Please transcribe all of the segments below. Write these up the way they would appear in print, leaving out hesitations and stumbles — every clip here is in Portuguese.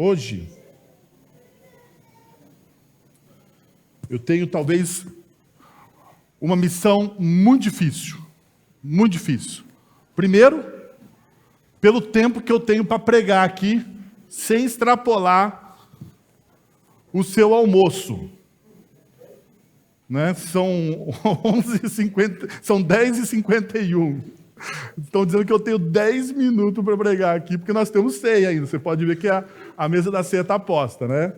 Hoje, eu tenho talvez uma missão muito difícil. Muito difícil. Primeiro, pelo tempo que eu tenho para pregar aqui, sem extrapolar o seu almoço. Né? São 11h50, são 10h51. Estão dizendo que eu tenho 10 minutos para pregar aqui, porque nós temos ceia ainda. Você pode ver que a mesa da ceia está posta, né?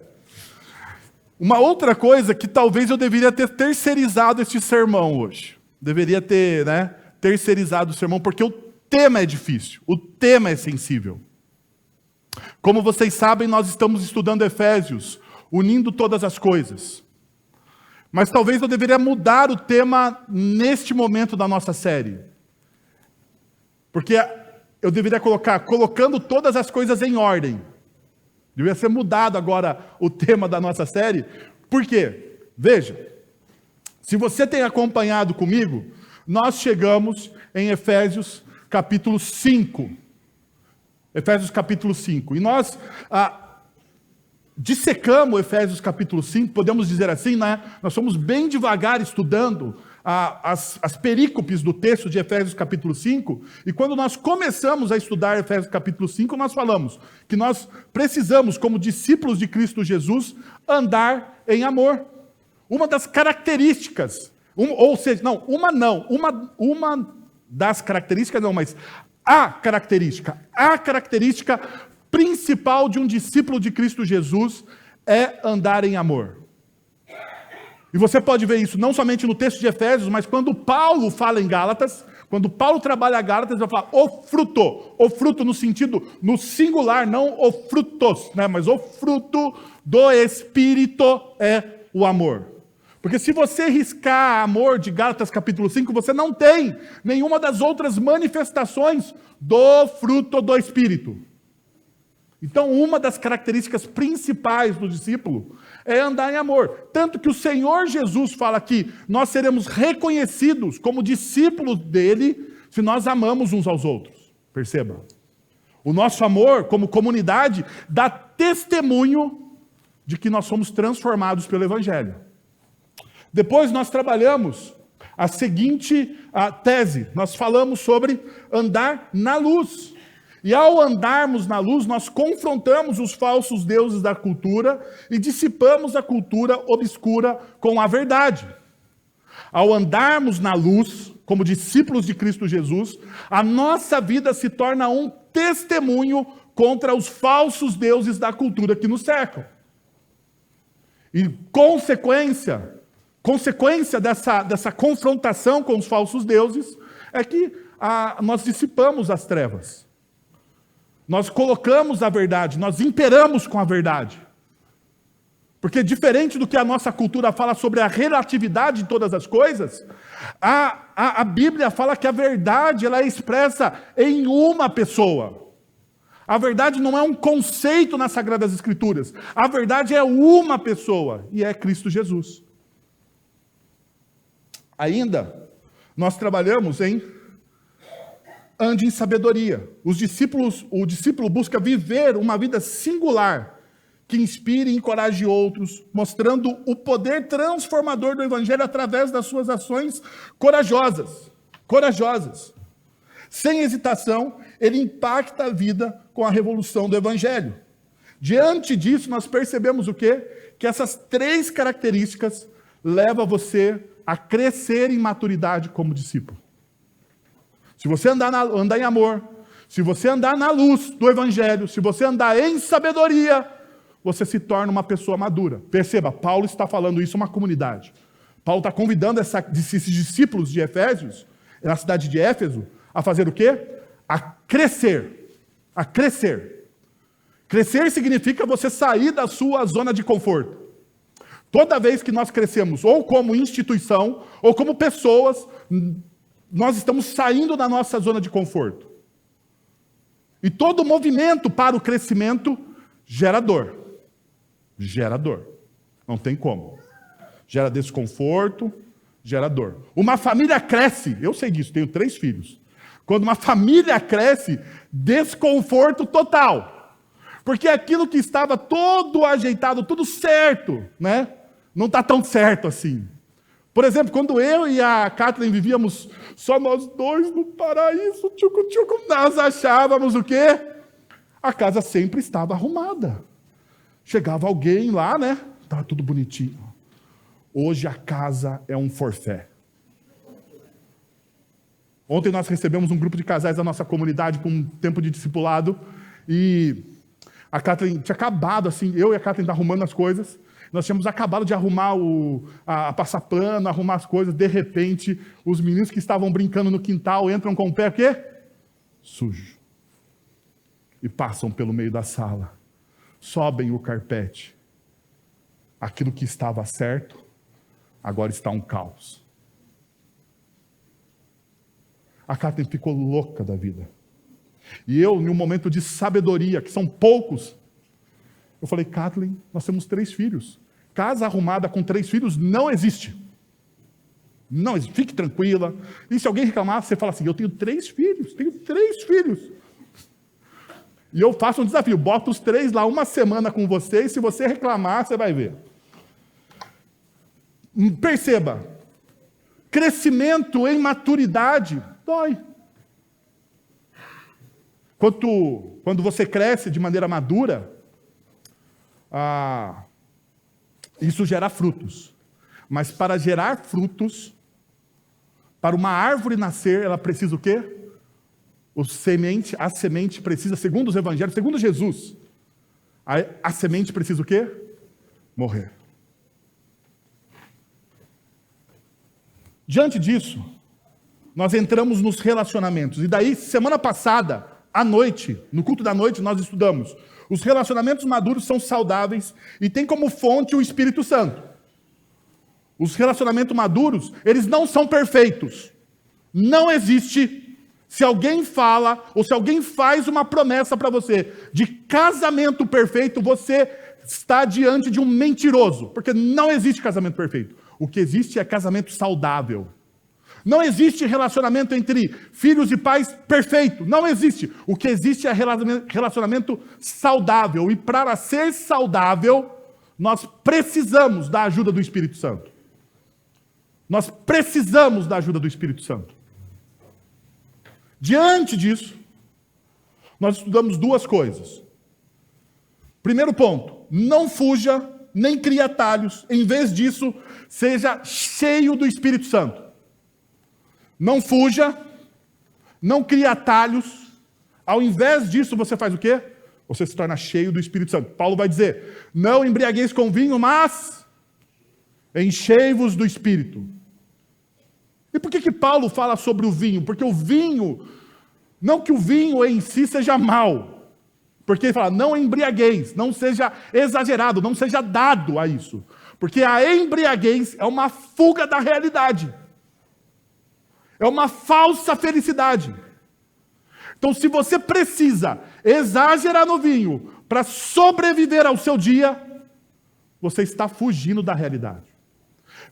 Uma outra coisa que talvez eu deveria ter terceirizado este sermão hoje. Deveria ter, terceirizado o sermão, porque o tema é difícil, o tema é sensível. Como vocês sabem, nós estamos estudando Efésios, unindo todas as coisas. Mas talvez eu deveria mudar o tema neste momento da nossa série. Porque eu deveria colocar, colocando todas as coisas em ordem. Deveria ser mudado agora o tema da nossa série. Por quê? Veja, se você tem acompanhado comigo, nós chegamos em Efésios capítulo 5. Efésios capítulo 5. E nós dissecamos Efésios capítulo 5, podemos dizer assim, né? Nós fomos bem devagar estudando as perícopes do texto de Efésios capítulo 5, e quando nós começamos a estudar Efésios capítulo 5, nós falamos que nós precisamos, como discípulos de Cristo Jesus, andar em amor. Uma das características, uma das características não, mas a característica principal de um discípulo de Cristo Jesus é andar em amor. E você pode ver isso não somente no texto de Efésios, mas quando Paulo fala em Gálatas, quando Paulo trabalha Gálatas, ele vai falar o fruto no sentido, no singular, não o frutos, mas o fruto do Espírito é o amor. Porque se você riscar amor de Gálatas capítulo 5, você não tem nenhuma das outras manifestações do fruto do Espírito. Então, uma das características principais do discípulo é andar em amor. Tanto que o Senhor Jesus fala que nós seremos reconhecidos como discípulos dele se nós amamos uns aos outros. Perceba. O nosso amor, como comunidade, dá testemunho de que nós somos transformados pelo Evangelho. Depois nós trabalhamos a seguinte tese. Nós falamos sobre andar na luz. E ao andarmos na luz, nós confrontamos os falsos deuses da cultura e dissipamos a cultura obscura com a verdade. Ao andarmos na luz, como discípulos de Cristo Jesus, a nossa vida se torna um testemunho contra os falsos deuses da cultura que nos cercam. E consequência dessa confrontação com os falsos deuses é que nós dissipamos as trevas. Nós colocamos a verdade, nós imperamos com a verdade. Porque diferente do que a nossa cultura fala sobre a relatividade de todas as coisas, a Bíblia fala que a verdade ela é expressa em uma pessoa. A verdade não é um conceito nas Sagradas Escrituras. A verdade é uma pessoa, e é Cristo Jesus. Ainda, nós trabalhamos em ande em sabedoria. O discípulo busca viver uma vida singular, que inspire e encoraje outros, mostrando o poder transformador do Evangelho através das suas ações corajosas. Sem hesitação, ele impacta a vida com a revolução do Evangelho. Diante disso, nós percebemos o quê? Que essas 3 características levam você a crescer em maturidade como discípulo. Se você andar em amor, se você andar na luz do Evangelho, se você andar em sabedoria, você se torna uma pessoa madura. Perceba, Paulo está falando isso a uma comunidade. Paulo está convidando esses discípulos de Efésios, na cidade de Éfeso, a fazer o quê? A crescer. A crescer. Crescer significa você sair da sua zona de conforto. Toda vez que nós crescemos, ou como instituição, ou como pessoas, nós estamos saindo da nossa zona de conforto. E todo movimento para o crescimento gera dor. Gera dor. Não tem como. Gera desconforto, gera dor. Uma família cresce, eu sei disso, tenho 3 filhos. Quando uma família cresce, desconforto total. Porque aquilo que estava todo ajeitado, tudo certo, né? Não está tão certo assim. Por exemplo, quando eu e a Kathleen vivíamos só nós dois no paraíso, tchucu-tchucu, nós achávamos o quê? A casa sempre estava arrumada. Chegava alguém lá, né? Estava tudo bonitinho. Hoje a casa é um forfé. Ontem nós recebemos um grupo de casais da nossa comunidade com um tempo de discipulado e a Kathleen tinha acabado, assim, eu e a Kathleen arrumando as coisas. Nós tínhamos acabado de arrumar a passar pano, arrumar as coisas. De repente, os meninos que estavam brincando no quintal entram com o pé o quê? Sujo. E passam pelo meio da sala. Sobem o carpete. Aquilo que estava certo, agora está um caos. A Kathleen ficou louca da vida. E eu, em um momento de sabedoria, que são poucos, eu falei, Kathleen, nós temos 3 filhos. Casa arrumada com 3 filhos não existe. Não existe. Fique tranquila. E se alguém reclamar, você fala assim, eu tenho 3 filhos. E eu faço um desafio, boto os 3 lá uma semana com você, e se você reclamar, você vai ver. Perceba, crescimento em maturidade dói. Quando você cresce de maneira madura, isso gera frutos. Mas para gerar frutos, para uma árvore nascer, ela precisa o quê? A semente precisa, segundo os evangelhos, segundo Jesus, a semente precisa o quê? Morrer. Diante disso, nós entramos nos relacionamentos. E daí, semana passada, à noite, no culto da noite, nós estudamos. Os relacionamentos maduros são saudáveis e tem como fonte o Espírito Santo. Os relacionamentos maduros, eles não são perfeitos. Não existe, se alguém fala ou se alguém faz uma promessa para você de casamento perfeito, você está diante de um mentiroso. Porque não existe casamento perfeito. O que existe é casamento saudável. Não existe relacionamento entre filhos e pais perfeito. Não existe. O que existe é relacionamento saudável. E para ser saudável, nós precisamos da ajuda do Espírito Santo. Nós precisamos da ajuda do Espírito Santo. Diante disso, nós estudamos 2 coisas. Primeiro ponto, não fuja, nem crie atalhos. Em vez disso, seja cheio do Espírito Santo. Não fuja, não crie atalhos. Ao invés disso, você faz o quê? Você se torna cheio do Espírito Santo. Paulo vai dizer, não embriagueis com vinho, mas enchei-vos do Espírito. E por que Paulo fala sobre o vinho? Porque o vinho, não que o vinho em si seja mau. Porque ele fala, não embriagueis, não seja exagerado, não seja dado a isso. Porque a embriaguez é uma fuga da realidade. É uma falsa felicidade. Então, se você precisa exagerar no vinho para sobreviver ao seu dia, você está fugindo da realidade.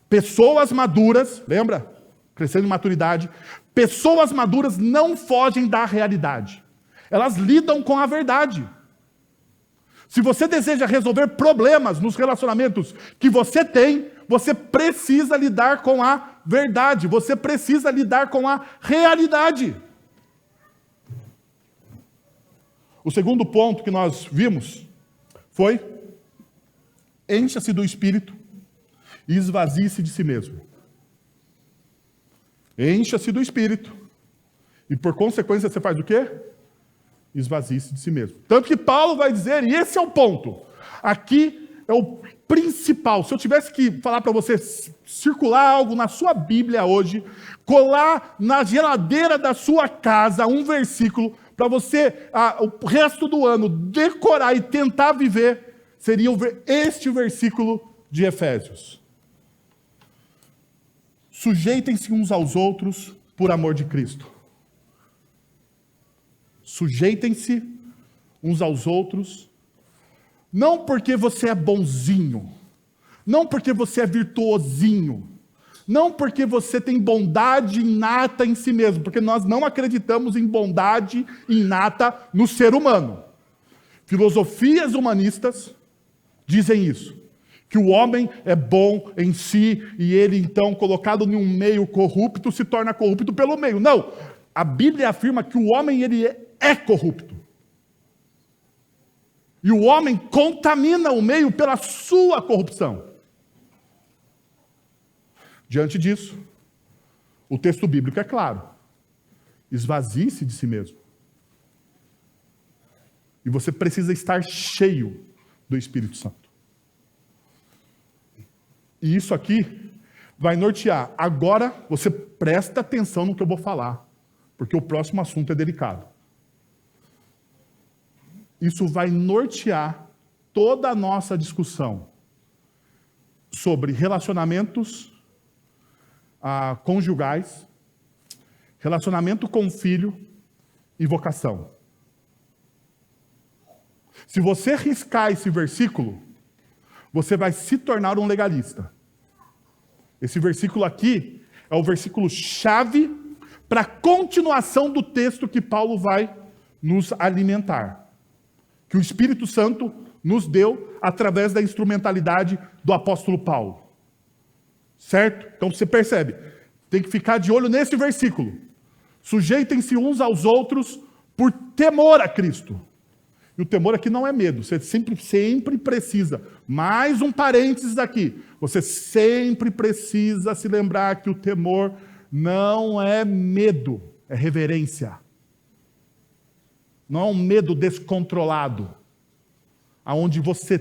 Pessoas maduras, lembra? Crescendo em maturidade. Pessoas maduras não fogem da realidade. Elas lidam com a verdade. Se você deseja resolver problemas nos relacionamentos que você tem, você precisa lidar com a verdade. Você precisa lidar com a realidade. O segundo ponto que nós vimos foi: encha-se do Espírito e esvazie-se de si mesmo. Encha-se do Espírito e, por consequência, você faz o quê? Esvazie-se de si mesmo. Tanto que Paulo vai dizer, e esse é o ponto, aqui é o principal. Se eu tivesse que falar para você circular algo na sua Bíblia hoje, colar na geladeira da sua casa um versículo para você, o resto do ano, decorar e tentar viver, seria este versículo de Efésios. Sujeitem-se uns aos outros por amor de Cristo. Sujeitem-se uns aos outros, não porque você é bonzinho, não porque você é virtuosinho, não porque você tem bondade inata em si mesmo, porque nós não acreditamos em bondade inata no ser humano. filosofias humanistas dizem isso, que o homem é bom em si e ele, então, colocado em um meio corrupto, se torna corrupto pelo meio. Não! A Bíblia afirma que o homem ele é corrupto. E o homem contamina o meio pela sua corrupção. Diante disso, o texto bíblico é claro. Esvazie-se de si mesmo. E você precisa estar cheio do Espírito Santo. E isso aqui vai nortear. Agora, você presta atenção no que eu vou falar, porque o próximo assunto é delicado. Isso vai nortear toda a nossa discussão sobre relacionamentos conjugais, relacionamento com filho e vocação. Se você riscar esse versículo, você vai se tornar um legalista. Esse versículo aqui é o versículo chave para a continuação do texto que Paulo vai nos alimentar. Que o Espírito Santo nos deu através da instrumentalidade do apóstolo Paulo. Certo? Então você percebe, tem que ficar de olho nesse versículo. Sujeitem-se uns aos outros por temor a Cristo. E o temor aqui não é medo, você sempre precisa. Mais um parênteses aqui. Você sempre precisa se lembrar que o temor não é medo, é reverência. Não é um medo descontrolado, aonde você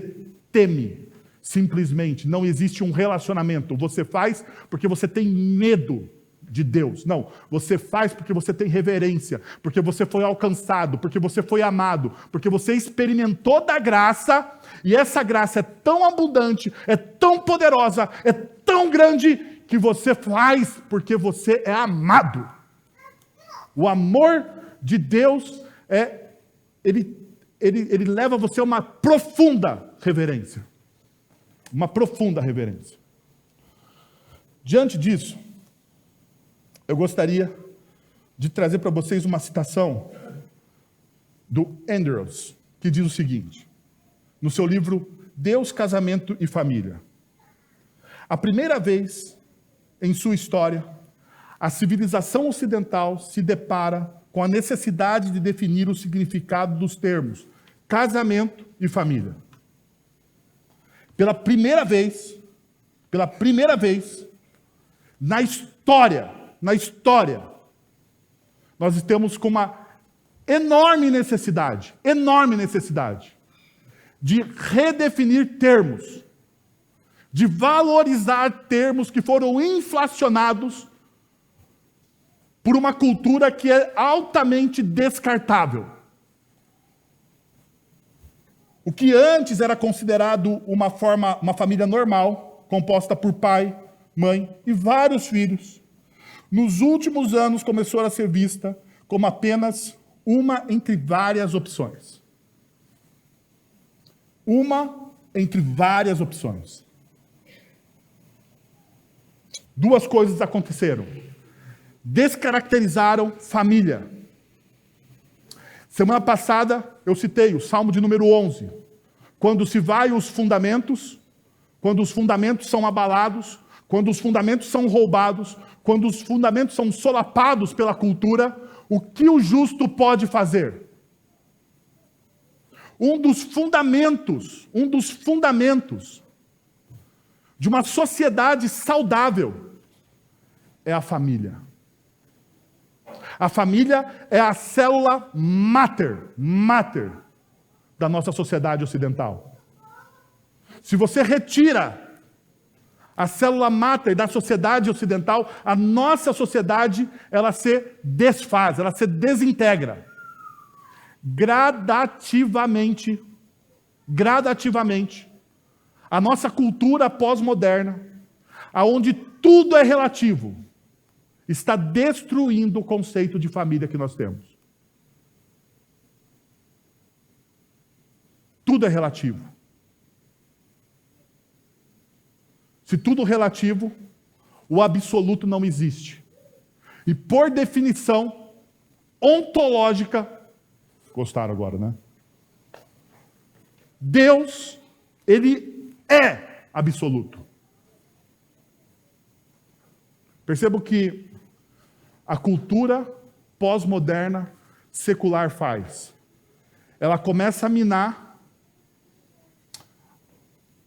teme, simplesmente. Não existe um relacionamento. Você faz porque você tem medo de Deus. Não, você faz porque você tem reverência, porque você foi alcançado, porque você foi amado, porque você experimentou da graça, e essa graça é tão abundante, é tão poderosa, é tão grande, que você faz porque você é amado. O amor de Deus ele leva você a uma profunda reverência. Uma profunda reverência. Diante disso, eu gostaria de trazer para vocês uma citação do Andrews, que diz o seguinte, no seu livro Deus, Casamento e Família. A primeira vez em sua história, a civilização ocidental se depara com a necessidade de definir o significado dos termos casamento e família. Pela primeira vez, na história, nós estamos com uma enorme necessidade de redefinir termos, de valorizar termos que foram inflacionados por uma cultura que é altamente descartável. O que antes era considerado uma família normal, composta por pai, mãe e vários filhos, nos últimos anos começou a ser vista como apenas uma entre várias opções. Uma entre várias opções. Duas coisas aconteceram. Descaracterizaram família. Semana passada eu citei o Salmo de número 11. Quando se vai os fundamentos, quando os fundamentos são abalados, quando os fundamentos são roubados, quando os fundamentos são solapados pela cultura, o que o justo pode fazer? Um dos fundamentos de uma sociedade saudável é a família. A família é a célula máter da nossa sociedade ocidental. Se você retira a célula máter da sociedade ocidental, a nossa sociedade, ela se desfaz, ela se desintegra. Gradativamente, a nossa cultura pós-moderna, aonde tudo é relativo, está destruindo o conceito de família que nós temos. Tudo é relativo. Se tudo é relativo, o absoluto não existe. E por definição ontológica, gostaram agora, né? Deus, Ele é absoluto. Percebo que a cultura pós-moderna, secular faz. Ela começa a minar,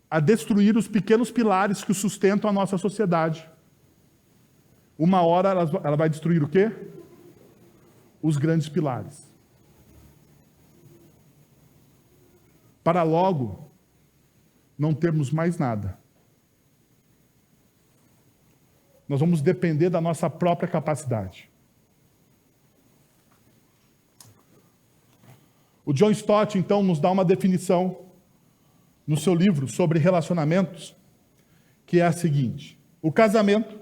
a destruir os pequenos pilares que sustentam a nossa sociedade. Uma hora ela vai destruir o quê? Os grandes pilares. Para logo não termos mais nada. Nós vamos depender da nossa própria capacidade. O John Stott, então, nos dá uma definição no seu livro sobre relacionamentos, que é a seguinte: o casamento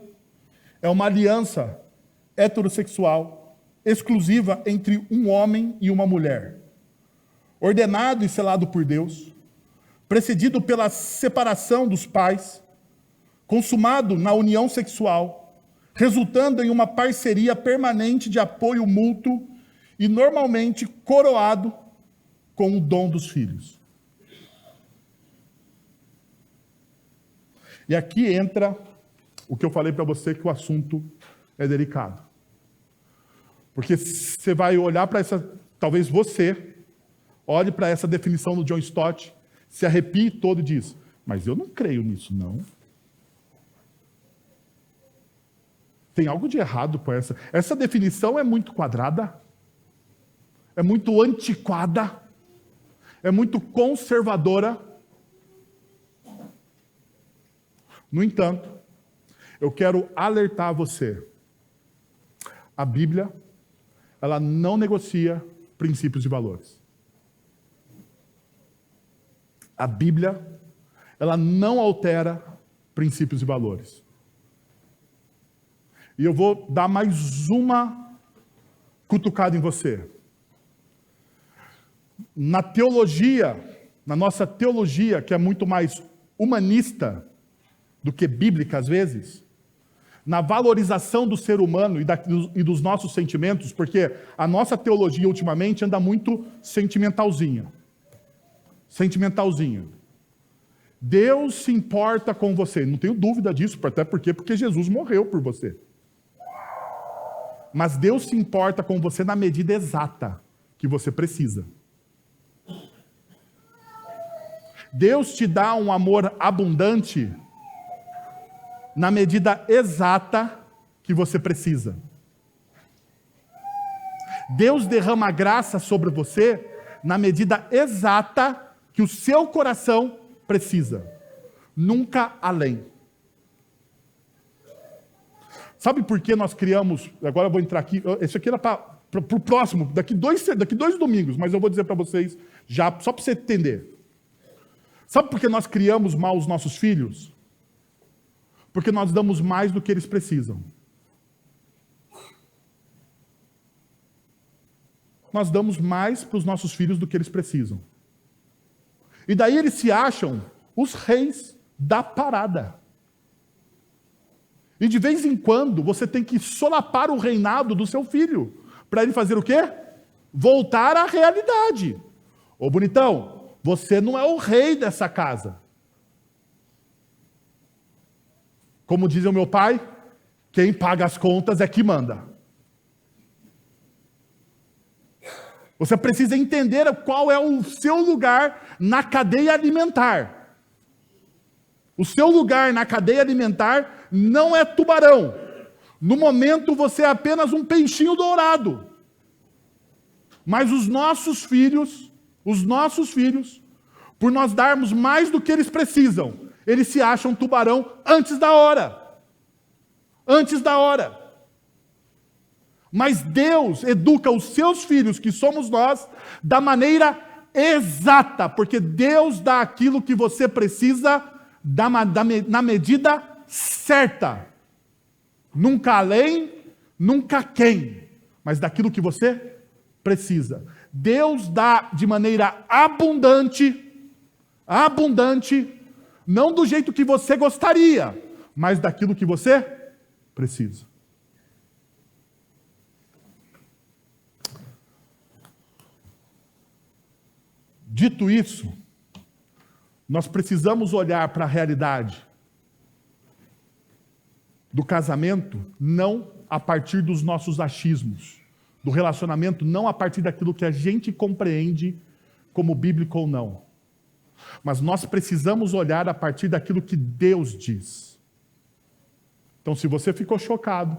é uma aliança heterossexual exclusiva entre um homem e uma mulher, ordenado e selado por Deus, precedido pela separação dos pais, consumado na união sexual, resultando em uma parceria permanente de apoio mútuo e normalmente coroado com o dom dos filhos. E aqui entra o que eu falei para você, que o assunto é delicado. Porque você vai olhar para essa, talvez você olhe para essa definição do John Stott, se arrepie todo e diz: mas eu não creio nisso, não. Tem algo de errado com essa. Essa definição é muito quadrada, é muito antiquada, é muito conservadora. No entanto, eu quero alertar você. A Bíblia, ela não negocia princípios e valores. A Bíblia, ela não altera princípios e valores. E eu vou dar mais uma cutucada em você. Na teologia, na nossa teologia, que é muito mais humanista do que bíblica às vezes, na valorização do ser humano e dos nossos sentimentos, porque a nossa teologia ultimamente anda muito sentimentalzinha. Sentimentalzinha. Deus se importa com você. Não tenho dúvida disso, até porque Jesus morreu por você. Mas Deus se importa com você na medida exata que você precisa. Deus te dá um amor abundante na medida exata que você precisa. Deus derrama graça sobre você na medida exata que o seu coração precisa. Nunca além. Sabe por que nós criamos... Agora eu vou entrar aqui... Isso aqui era para o próximo, daqui dois domingos, mas eu vou dizer para vocês já, só para você entender. Sabe por que nós criamos mal os nossos filhos? Porque nós damos mais do que eles precisam. Nós damos mais para os nossos filhos do que eles precisam. E daí eles se acham os reis da parada. E de vez em quando você tem que solapar o reinado do seu filho. Para ele fazer o quê? Voltar à realidade. Ô bonitão, você não é o rei dessa casa. Como diz o meu pai, quem paga as contas é que manda. Você precisa entender qual é o seu lugar na cadeia alimentar. O seu lugar na cadeia alimentar não é tubarão. No momento você é apenas um peixinho dourado. Mas os nossos filhos, por nós darmos mais do que eles precisam, eles se acham tubarão antes da hora. Antes da hora. Mas Deus educa os seus filhos, que somos nós, da maneira exata, porque Deus dá aquilo que você precisa na medida certa. Nunca além, nunca quem, mas daquilo que você precisa. Deus dá de maneira abundante, não do jeito que você gostaria, mas daquilo que você precisa. Dito isso, Nós precisamos olhar para a realidade do casamento não a partir dos nossos achismos, do relacionamento não a partir daquilo que a gente compreende como bíblico ou não. Mas nós precisamos olhar a partir daquilo que Deus diz. Então, se você ficou chocado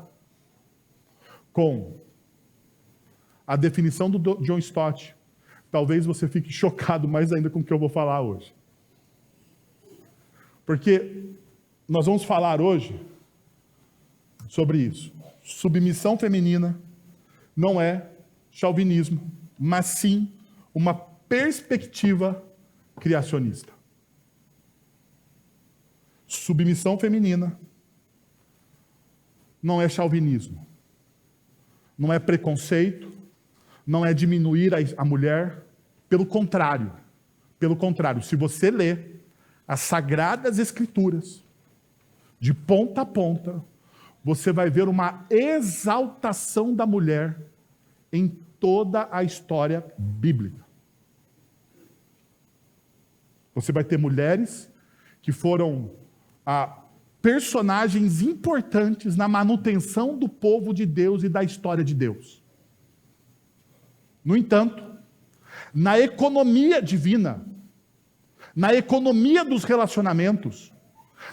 com a definição do John Stott, talvez você fique chocado mais ainda com o que eu vou falar hoje. Porque nós vamos falar hoje sobre isso. Submissão feminina não é chauvinismo, mas sim uma perspectiva criacionista. Submissão feminina não é chauvinismo, não é preconceito, não é diminuir a mulher, pelo contrário, se você lê as Sagradas Escrituras, de ponta a ponta, você vai ver uma exaltação da mulher em toda a história bíblica. Você vai ter mulheres que foram personagens importantes na manutenção do povo de Deus e da história de Deus. No entanto, na economia divina, na economia dos relacionamentos,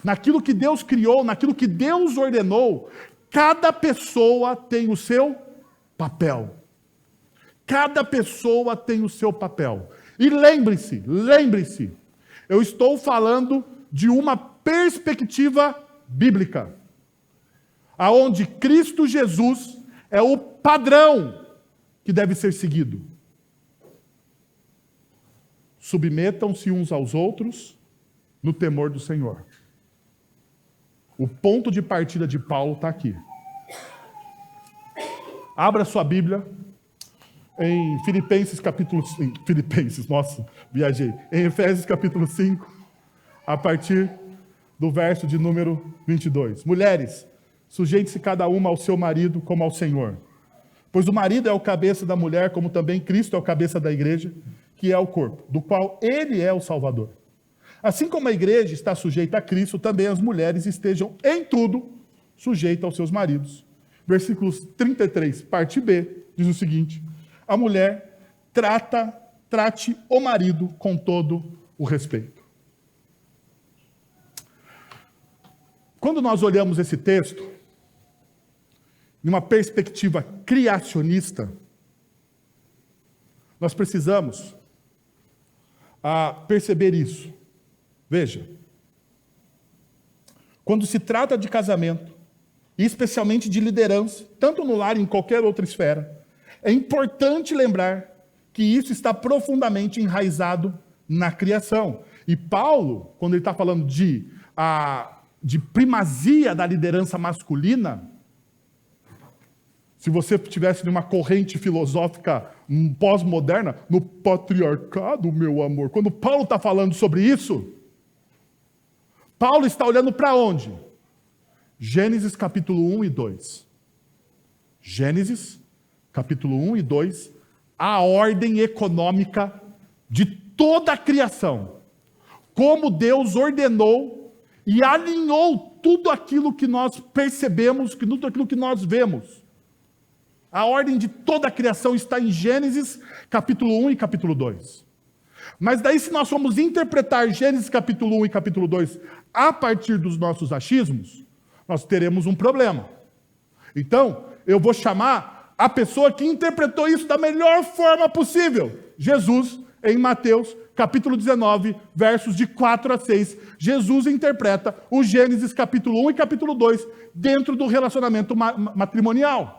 naquilo que Deus criou, naquilo que Deus ordenou, cada pessoa tem o seu papel. Cada pessoa tem o seu papel. E lembre-se, eu estou falando de uma perspectiva bíblica, aonde Cristo Jesus é o padrão que deve ser seguido. Submetam-se uns aos outros no temor do Senhor. O ponto de partida de Paulo está aqui. Abra sua Bíblia em em Efésios capítulo 5, a partir do verso de número 22. Mulheres, sujeite-se cada uma ao seu marido como ao Senhor. Pois o marido é o cabeça da mulher, como também Cristo é o cabeça da igreja, que é o corpo, do qual ele é o Salvador. Assim como a igreja está sujeita a Cristo, também as mulheres estejam em tudo sujeitas aos seus maridos. Versículos 33, parte B, diz o seguinte: a mulher trate o marido com todo o respeito. Quando nós olhamos esse texto, numa perspectiva criacionista, nós precisamos perceber isso. Veja, quando se trata de casamento, e especialmente de liderança, tanto no lar e em qualquer outra esfera, é importante lembrar que isso está profundamente enraizado na criação. E Paulo, quando ele está falando de primazia da liderança masculina, se você estivesse numa corrente filosófica pós-moderna, no patriarcado, meu amor, quando Paulo está falando sobre isso, Paulo está olhando para onde? Gênesis capítulo 1 e 2. Gênesis capítulo 1 e 2, a ordem econômica de toda a criação. Como Deus ordenou e alinhou tudo aquilo que nós percebemos, tudo aquilo que nós vemos. A ordem de toda a criação está em Gênesis capítulo 1 e capítulo 2. Mas daí, se nós formos interpretar Gênesis capítulo 1 e capítulo 2 a partir dos nossos achismos, nós teremos um problema. Então, eu vou chamar a pessoa que interpretou isso da melhor forma possível. Jesus, em Mateus capítulo 19, versos de 4 a 6. Jesus interpreta o Gênesis capítulo 1 e capítulo 2 dentro do relacionamento matrimonial.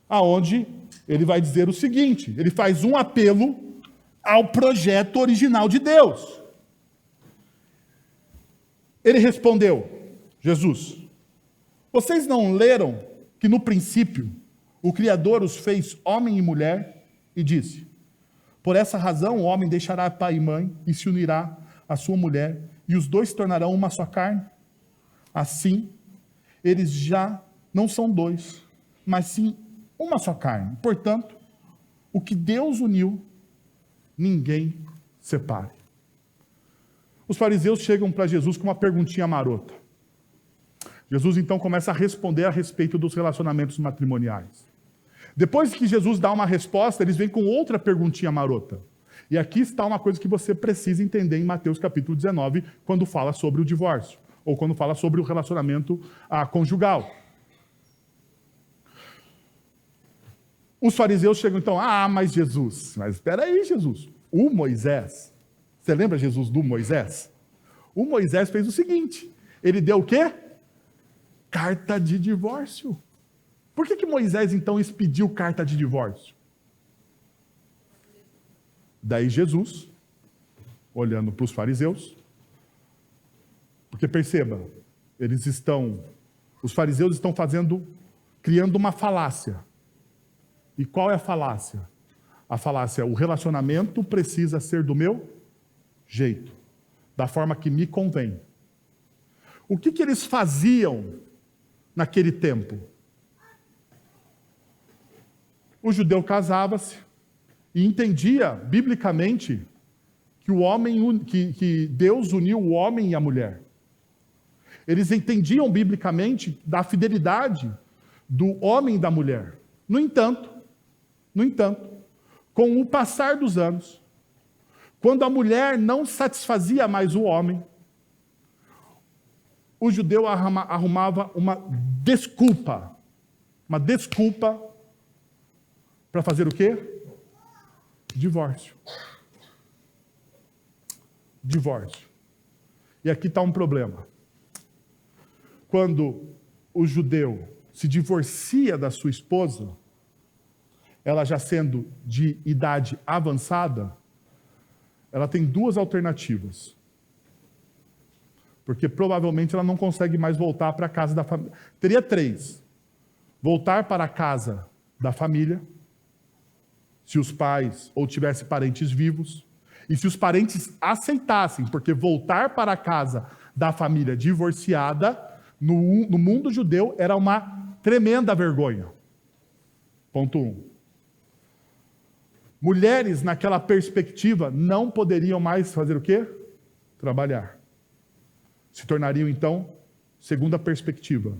Aonde ele vai dizer o seguinte, ele faz um apelo ao projeto original de Deus. Ele respondeu, Jesus, vocês não leram que no princípio o Criador os fez homem e mulher e disse, por essa razão o homem deixará pai e mãe e se unirá à sua mulher e os dois se tornarão uma só carne? Assim, eles já não são dois, mas sim uma só carne. Portanto, o que Deus uniu, ninguém separe. Os fariseus chegam para Jesus com uma perguntinha marota. Jesus então começa a responder a respeito dos relacionamentos matrimoniais. Depois que Jesus dá uma resposta, eles vêm com outra perguntinha marota. E aqui está uma coisa que você precisa entender em Mateus capítulo 19, quando fala sobre o divórcio, ou quando fala sobre o relacionamento conjugal. Os fariseus chegam então, mas Jesus, mas espera aí, Jesus, o Moisés, você lembra Jesus do Moisés? O Moisés fez o seguinte, ele deu o quê? Carta de divórcio. Por que Moisés então expediu carta de divórcio? Daí Jesus, olhando para os fariseus, porque perceba, os fariseus estão criando uma falácia. E qual é a falácia? A falácia é: o relacionamento precisa ser do meu jeito, da forma que me convém. O que eles faziam naquele tempo? O judeu casava-se e entendia biblicamente que Deus uniu o homem e a mulher. Eles entendiam biblicamente da fidelidade do homem e da mulher. No entanto, com o passar dos anos, quando a mulher não satisfazia mais o homem, o judeu arrumava uma desculpa para fazer o quê? Divórcio. E aqui está um problema. Quando o judeu se divorcia da sua esposa, ela já sendo de idade avançada, ela tem duas alternativas. Porque provavelmente ela não consegue mais voltar para a casa da família. Teria três. Voltar para a casa da família, se os pais ou tivessem parentes vivos, e se os parentes aceitassem, porque voltar para a casa da família divorciada, no mundo judeu, era uma tremenda vergonha. Ponto 1. Mulheres, naquela perspectiva, não poderiam mais fazer o quê? Trabalhar. Se tornariam, então, segunda perspectiva,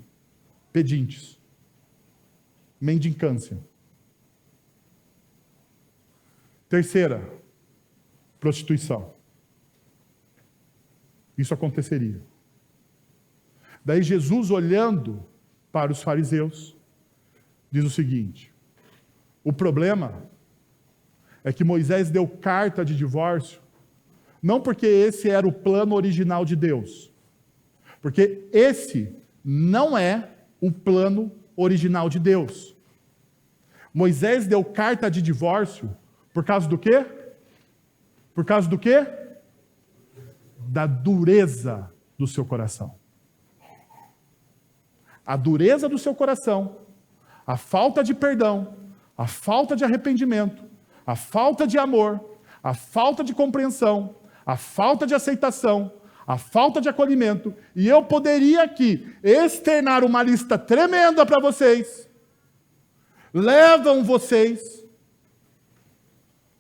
pedintes, mendicância. Terceira, prostituição. Isso aconteceria. Daí Jesus, olhando para os fariseus, diz o seguinte: o problema é que Moisés deu carta de divórcio, não porque esse era o plano original de Deus, porque esse não é o plano original de Deus. Moisés deu carta de divórcio por causa do quê? Por causa do quê? Da dureza do seu coração. A dureza do seu coração, a falta de perdão, a falta de arrependimento, a falta de amor, a falta de compreensão, a falta de aceitação, a falta de acolhimento. E eu poderia aqui externar uma lista tremenda para vocês. Levam vocês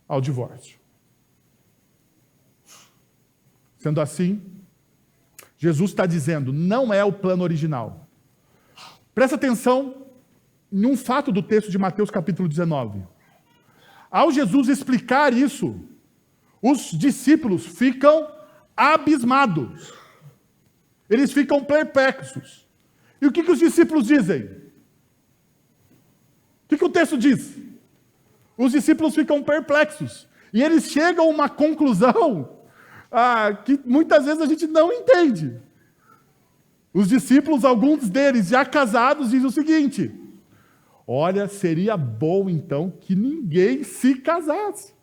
ao divórcio. Sendo assim, Jesus está dizendo, não é o plano original. Presta atenção em um fato do texto de Mateus capítulo 19. Ao Jesus explicar isso, os discípulos ficam abismados. Eles ficam perplexos. E o que os discípulos dizem? O que o texto diz? Os discípulos ficam perplexos. E eles chegam a uma conclusão que muitas vezes a gente não entende. Os discípulos, alguns deles já casados, dizem o seguinte: olha, seria bom então que ninguém se casasse.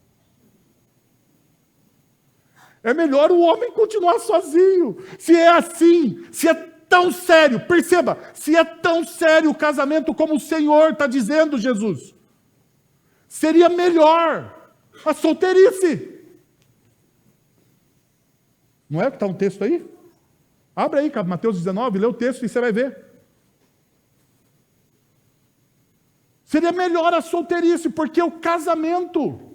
É melhor o homem continuar sozinho. Se é assim, se é tão sério, perceba, se é tão sério o casamento como o Senhor está dizendo, Jesus, seria melhor a solteirice. Não é que está um texto aí? Abre aí, Mateus 19, lê o texto e você vai ver. Seria melhor a solteirice, porque o casamento,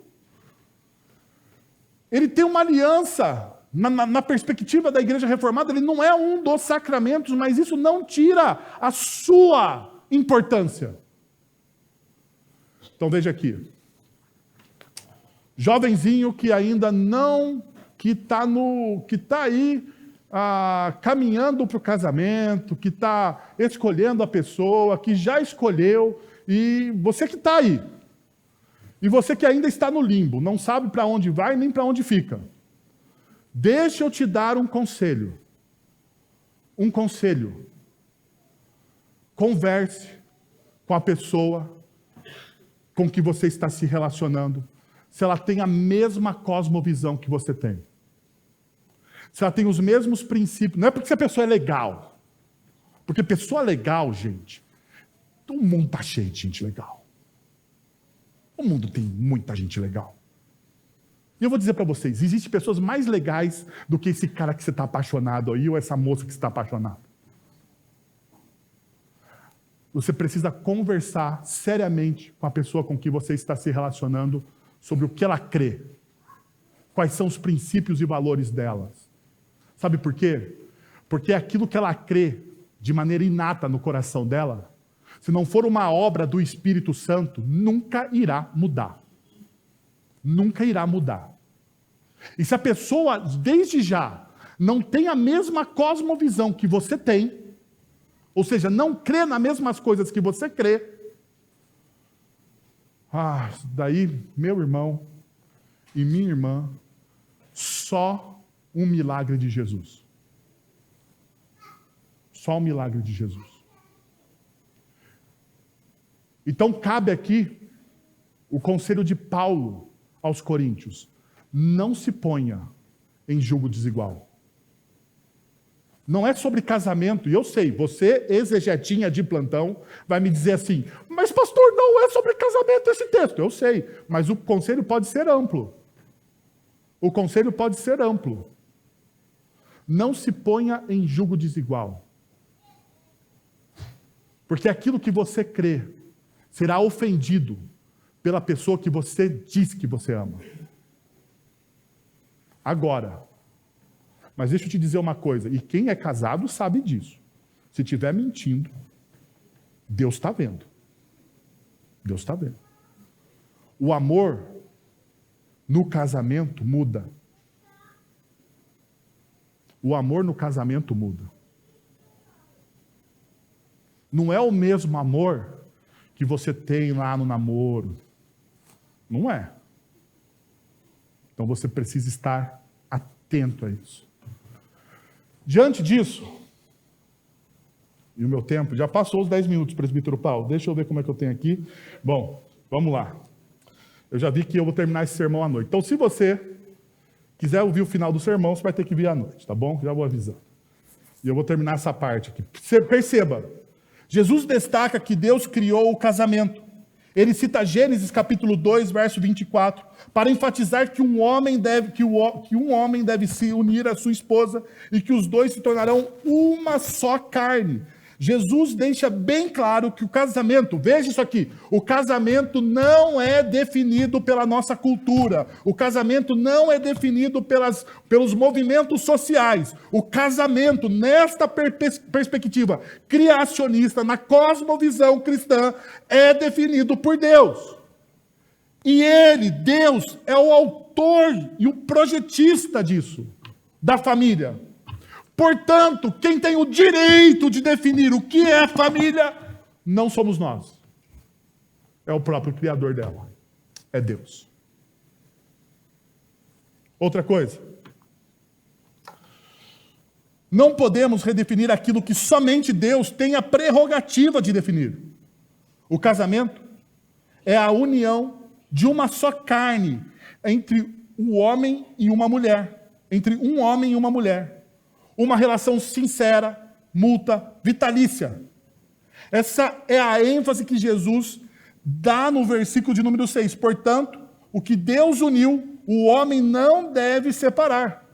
ele tem uma aliança Na perspectiva da igreja reformada, ele não é um dos sacramentos, mas isso não tira a sua importância. Então veja aqui. Jovenzinho que ainda não, que está aí caminhando para o casamento, que está escolhendo a pessoa, que já escolheu, e você que está aí, e você que ainda está no limbo, não sabe para onde vai nem para onde fica. Deixa eu te dar um conselho. Um conselho. Converse com a pessoa com que você está se relacionando, se ela tem a mesma cosmovisão que você tem. Se ela tem os mesmos princípios. Não é porque a pessoa é legal. Porque pessoa legal, gente, o mundo está cheio de gente legal. O mundo tem muita gente legal. E eu vou dizer para vocês, existem pessoas mais legais do que esse cara que você está apaixonado aí, ou essa moça que você está apaixonado. Você precisa conversar seriamente com a pessoa com que você está se relacionando sobre o que ela crê. Quais são os princípios e valores delas. Sabe por quê? Porque aquilo que ela crê de maneira inata no coração dela, se não for uma obra do Espírito Santo, nunca irá mudar. Nunca irá mudar. E se a pessoa, desde já, não tem a mesma cosmovisão que você tem, ou seja, não crê nas mesmas coisas que você crê, daí, meu irmão e minha irmã, só um milagre de Jesus. Só um milagre de Jesus. Então cabe aqui o conselho de Paulo aos Coríntios. Não se ponha em julgo desigual. Não é sobre casamento, e eu sei, você, exegetinha de plantão, vai me dizer assim, mas pastor, não é sobre casamento esse texto. Eu sei, mas o conselho pode ser amplo. O conselho pode ser amplo. Não se ponha em julgo desigual. Porque aquilo que você crê será ofendido pela pessoa que você diz que você ama. Agora, mas deixa eu te dizer uma coisa, e quem é casado sabe disso. Se estiver mentindo, Deus está vendo. Deus está vendo. O amor no casamento muda. O amor no casamento muda. Não é o mesmo amor que você tem lá no namoro. Não é. Então você precisa estar atento a isso. Diante disso, e o meu tempo já passou os 10 minutos, presbítero Paulo. Deixa eu ver como é que eu tenho aqui. Bom, vamos lá. Eu já vi que eu vou terminar esse sermão à noite. Então, se você quiser ouvir o final do sermão, você vai ter que vir à noite, tá bom? Já vou avisando. E eu vou terminar essa parte aqui. Perceba, Jesus destaca que Deus criou o casamento. Ele cita Gênesis capítulo 2, verso 24, para enfatizar que um homem deve se unir à sua esposa e que os dois se tornarão uma só carne. Jesus deixa bem claro que o casamento, veja isso aqui, o casamento não é definido pela nossa cultura, o casamento não é definido pelos movimentos sociais. O casamento, nesta perspectiva criacionista, na cosmovisão cristã, é definido por Deus. E Ele, Deus, é o autor e o projetista disso, da família. Portanto, quem tem o direito de definir o que é família, não somos nós. É o próprio Criador dela. É Deus. Outra coisa. Não podemos redefinir aquilo que somente Deus tem a prerrogativa de definir. O casamento é a união de uma só carne entre o homem e uma mulher. Entre um homem e uma mulher. Uma relação sincera, mútua, vitalícia. Essa é a ênfase que Jesus dá no versículo de número 6. Portanto, o que Deus uniu, o homem não deve separar.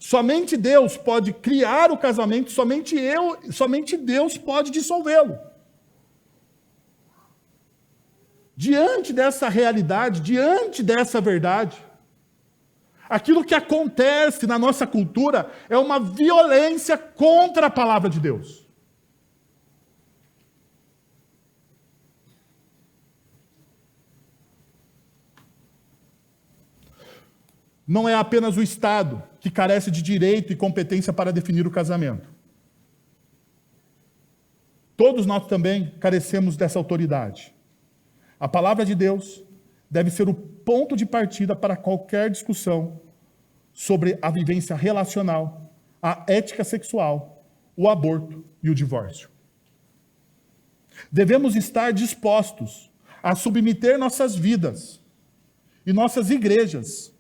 Somente Deus pode criar o casamento, somente Deus pode dissolvê-lo. Diante dessa realidade, diante dessa verdade, Aquilo que acontece na nossa cultura é uma violência contra a palavra de Deus. Não é apenas o Estado que carece de direito e competência para definir o casamento. Todos nós também carecemos dessa autoridade. A palavra de Deus deve ser o ponto de partida para qualquer discussão sobre a vivência relacional, a ética sexual, o aborto e o divórcio. Devemos estar dispostos a submeter nossas vidas e nossas igrejas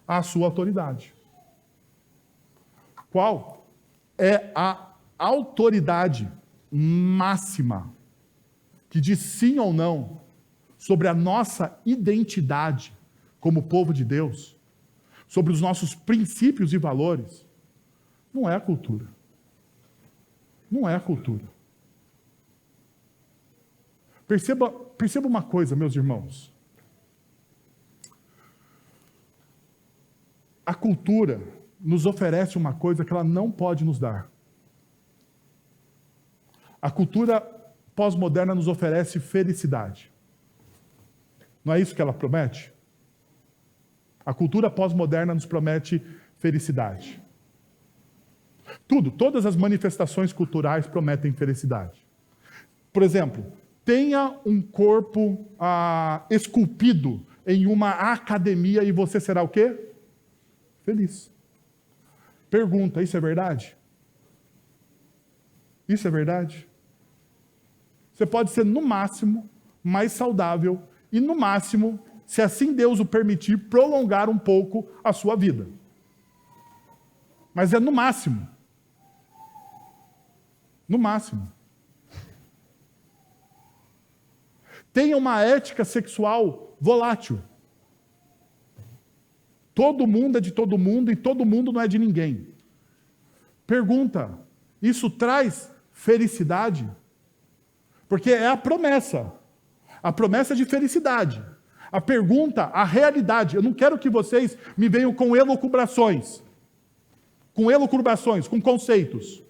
à sua autoridade. Qual é a autoridade máxima que diz sim ou não sobre a nossa identidade como povo de Deus, sobre os nossos princípios e valores? Não é a cultura. Não é a cultura. Perceba uma coisa, meus irmãos. A cultura nos oferece uma coisa que ela não pode nos dar. A cultura pós-moderna nos oferece felicidade. Não é isso que ela promete? A cultura pós-moderna nos promete felicidade. Todas as manifestações culturais prometem felicidade. Por exemplo, tenha um corpo esculpido em uma academia e você será o quê? Feliz. Pergunta, isso é verdade? Isso é verdade? Você pode ser, no máximo, mais saudável e, no máximo, se assim Deus o permitir, prolongar um pouco a sua vida. Mas é no máximo. No máximo. Tenha uma ética sexual volátil. Todo mundo é de todo mundo e todo mundo não é de ninguém. Pergunta, isso traz felicidade? Porque é a promessa de felicidade. A pergunta, a realidade. Eu não quero que vocês me venham com elucubrações, com conceitos.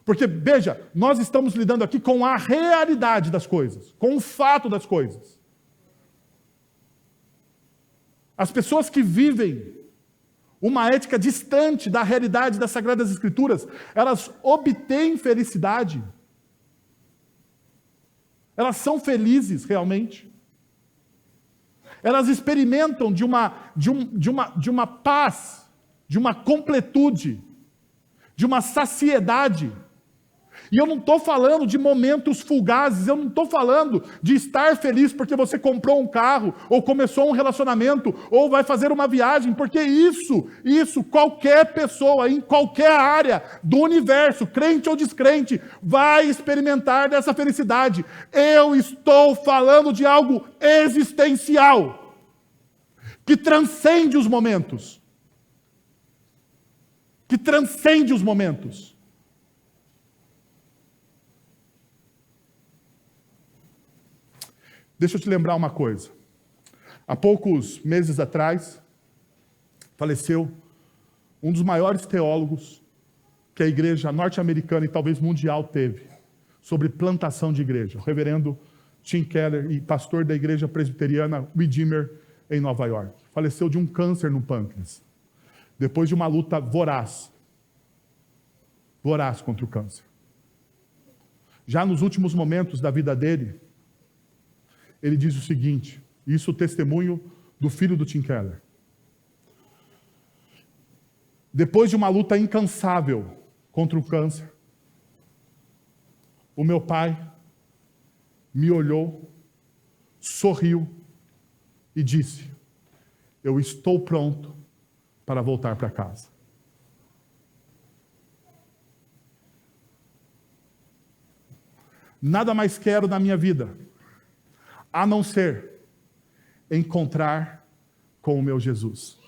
Porque, veja, nós estamos lidando aqui com a realidade das coisas, com o fato das coisas. As pessoas que vivem uma ética distante da realidade das Sagradas Escrituras, elas obtêm felicidade. Elas são felizes realmente. Elas experimentam de uma paz, de uma completude, de uma saciedade. E eu não estou falando de momentos fugazes, eu não estou falando de estar feliz porque você comprou um carro, ou começou um relacionamento, ou vai fazer uma viagem, porque isso, qualquer pessoa, em qualquer área do universo, crente ou descrente, vai experimentar dessa felicidade. Eu estou falando de algo existencial, que transcende os momentos. Que transcende os momentos. Deixa eu te lembrar uma coisa. Há poucos meses atrás, faleceu um dos maiores teólogos que a igreja norte-americana e talvez mundial teve sobre plantação de igreja, o reverendo Tim Keller, e pastor da igreja presbiteriana Redeemer em Nova York. Faleceu de um câncer no pâncreas, depois de uma luta voraz contra o câncer. Já nos últimos momentos da vida dele, ele diz o seguinte, isso é o testemunho do filho do Tim Keller. Depois de uma luta incansável contra o câncer, o meu pai me olhou, sorriu e disse, eu estou pronto para voltar para casa. Nada mais quero na minha vida a não ser encontrar com o meu Jesus.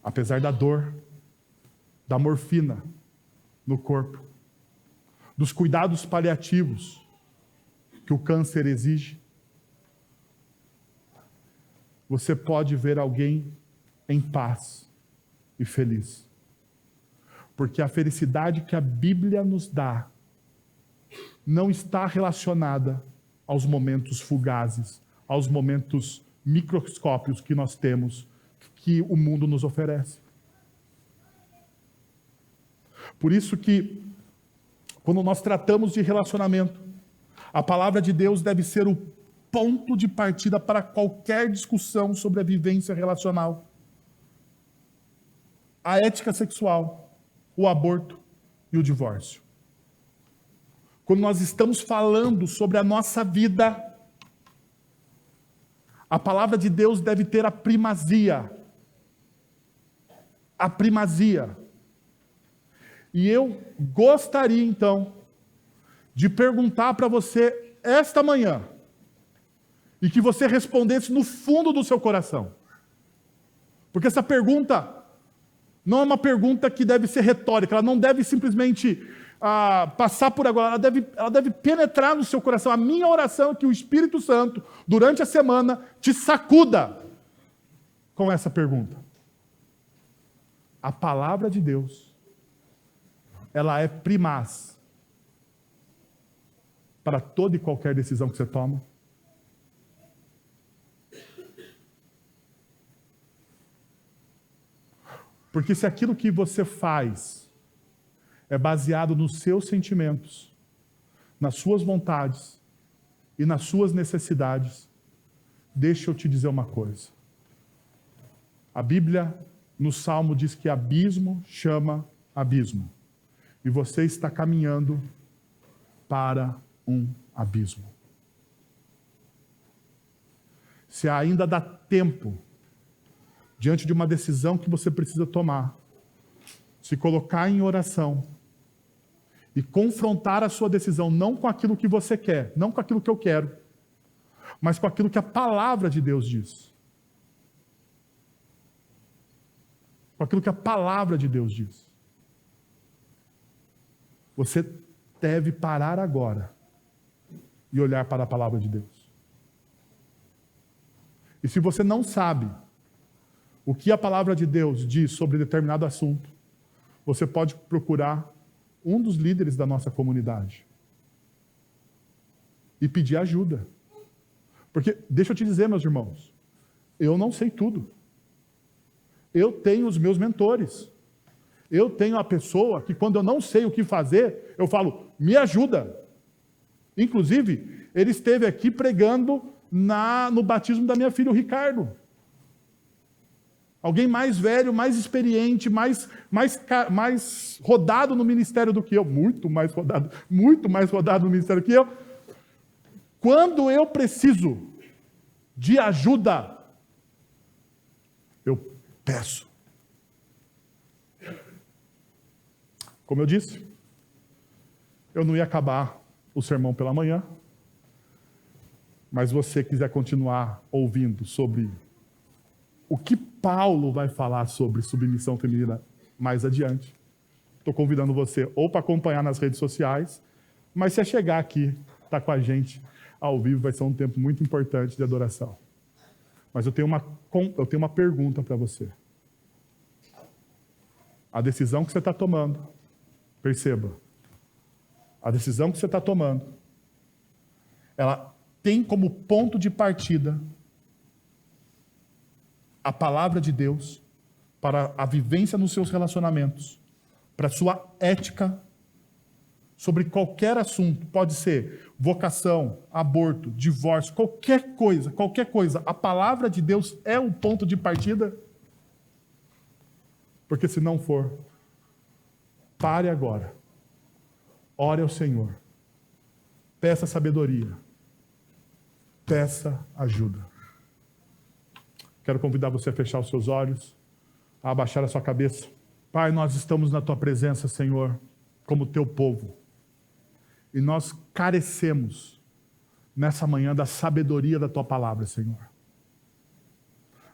Apesar da dor, da morfina no corpo, dos cuidados paliativos que o câncer exige, você pode ver alguém em paz e feliz. Porque a felicidade que a Bíblia nos dá não está relacionada aos momentos fugazes, aos momentos microscópicos que nós temos, que o mundo nos oferece. Por isso que, quando nós tratamos de relacionamento, a palavra de Deus deve ser o ponto de partida para qualquer discussão sobre a vivência relacional. A ética sexual, o aborto e o divórcio. Quando nós estamos falando sobre a nossa vida, a palavra de Deus deve ter a primazia. A primazia. E eu gostaria, então, de perguntar para você esta manhã, e que você respondesse no fundo do seu coração. Porque essa pergunta não é uma pergunta que deve ser retórica, ela não deve simplesmente passar por agora, ela deve penetrar no seu coração. A minha oração é que o Espírito Santo, durante a semana, te sacuda com essa pergunta. A palavra de Deus, ela é primaz para toda e qualquer decisão que você toma. Porque se aquilo que você faz é baseado nos seus sentimentos, nas suas vontades e nas suas necessidades, deixa eu te dizer uma coisa. A Bíblia, no Salmo, diz que abismo chama abismo. E você está caminhando para um abismo. Se ainda dá tempo, diante de uma decisão que você precisa tomar, se colocar em oração e confrontar a sua decisão, não com aquilo que você quer, não com aquilo que eu quero, mas com aquilo que a palavra de Deus diz. Com aquilo que a palavra de Deus diz. Você deve parar agora e olhar para a palavra de Deus. E se você não sabe o que a palavra de Deus diz sobre determinado assunto, você pode procurar um dos líderes da nossa comunidade e pedir ajuda. Porque, deixa eu te dizer, meus irmãos, eu não sei tudo. Eu tenho os meus mentores. Eu tenho a pessoa que, quando eu não sei o que fazer, eu falo, me ajuda. Inclusive, ele esteve aqui pregando no batismo da minha filha, o Ricardo. Alguém mais velho, mais experiente, mais rodado no ministério do que eu. Muito mais rodado no ministério do que eu. Quando eu preciso de ajuda, eu peço. Como eu disse, eu não ia acabar o sermão pela manhã, mas se você quiser continuar ouvindo sobre o que Paulo vai falar sobre submissão feminina mais adiante, estou convidando você ou para acompanhar nas redes sociais, mas se chegar aqui, está com a gente ao vivo, vai ser um tempo muito importante de adoração. Mas eu tenho uma pergunta para você. A decisão que você está tomando, perceba, a decisão que você está tomando, ela tem como ponto de partida a palavra de Deus para a vivência nos seus relacionamentos, para a sua ética sobre qualquer assunto, pode ser vocação, aborto, divórcio, qualquer coisa, a palavra de Deus é o ponto de partida? Porque se não for, pare agora, ore ao Senhor, peça sabedoria, peça ajuda. Quero convidar você a fechar os seus olhos, a abaixar a sua cabeça. Pai, nós estamos na Tua presença, Senhor, como Teu povo. E nós carecemos, nessa manhã, da sabedoria da Tua palavra, Senhor.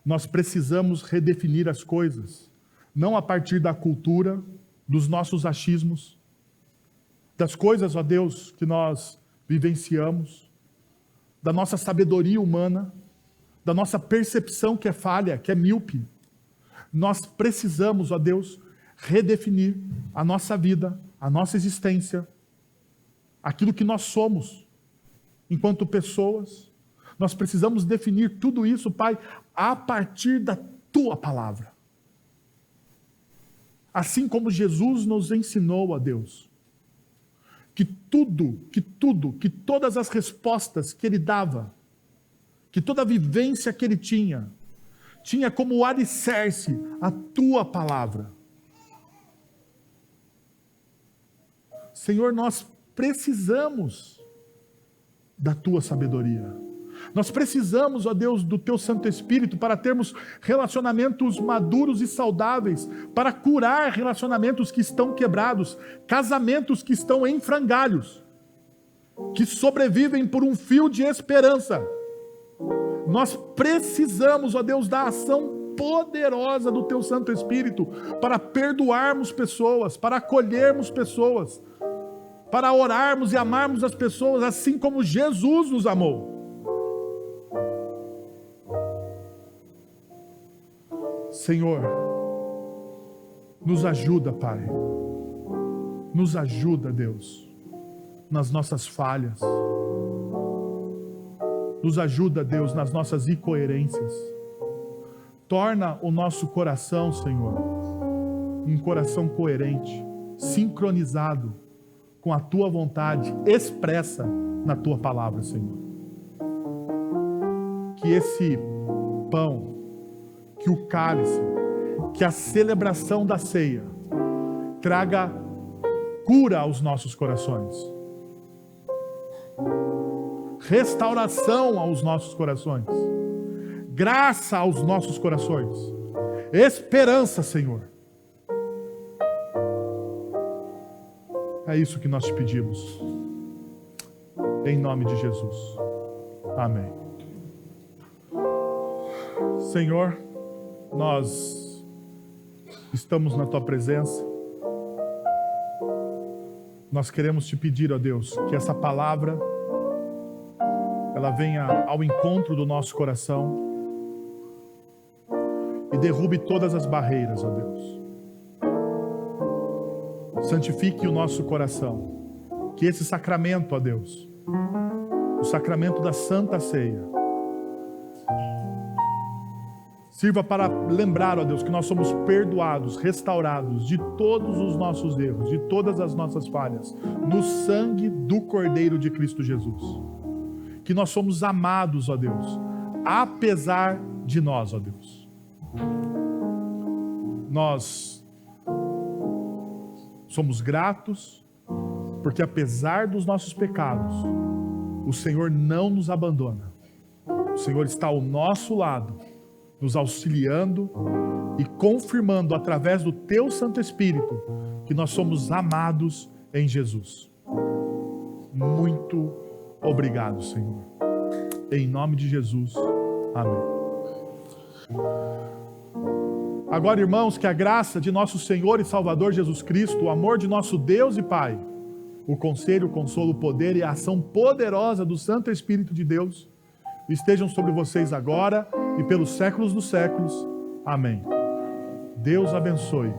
Nós precisamos redefinir as coisas, não a partir da cultura, dos nossos achismos, das coisas, ó Deus, que nós vivenciamos, da nossa sabedoria humana, da nossa percepção que é falha, que é míope. Nós precisamos, ó Deus, redefinir a nossa vida, a nossa existência, aquilo que nós somos enquanto pessoas. Nós precisamos definir tudo isso, Pai, a partir da Tua palavra. Assim como Jesus nos ensinou, ó Deus, que todas as respostas que Ele dava, que toda a vivência que Ele tinha como alicerce a Tua palavra. Senhor, nós precisamos da Tua sabedoria. Nós precisamos, ó Deus, do Teu Santo Espírito para termos relacionamentos maduros e saudáveis, para curar relacionamentos que estão quebrados, casamentos que estão em frangalhos, que sobrevivem por um fio de esperança. Nós precisamos, ó Deus, da ação poderosa do Teu Santo Espírito para perdoarmos pessoas, para acolhermos pessoas, para orarmos e amarmos as pessoas assim como Jesus nos amou. Senhor, nos ajuda, Pai. Nos ajuda, Deus, nas nossas falhas. Nos ajuda, Deus, nas nossas incoerências. Torna o nosso coração, Senhor, um coração coerente, sincronizado com a Tua vontade, expressa na Tua palavra, Senhor. Que esse pão, que o cálice, que a celebração da ceia traga cura aos nossos corações, restauração aos nossos corações, graça aos nossos corações, esperança, Senhor. É isso que nós te pedimos, em nome de Jesus. Amém. Senhor, nós estamos na Tua presença. Nós queremos te pedir, ó Deus, que essa palavra ela venha ao encontro do nosso coração e derrube todas as barreiras, ó Deus. Santifique o nosso coração. Que esse sacramento, ó Deus, o sacramento da Santa Ceia, sirva para lembrar, ó Deus, que nós somos perdoados, restaurados de todos os nossos erros, de todas as nossas falhas, no sangue do Cordeiro de Cristo Jesus. Que nós somos amados, ó Deus, apesar de nós, ó Deus. Nós somos gratos, porque apesar dos nossos pecados, o Senhor não nos abandona. O Senhor está ao nosso lado, nos auxiliando e confirmando através do Teu Santo Espírito que nós somos amados em Jesus. Muito obrigado, Senhor. Em nome de Jesus. Amém. Agora, irmãos, que a graça de nosso Senhor e Salvador Jesus Cristo, o amor de nosso Deus e Pai, o conselho, o consolo, o poder e a ação poderosa do Santo Espírito de Deus estejam sobre vocês agora e pelos séculos dos séculos. Amém. Deus abençoe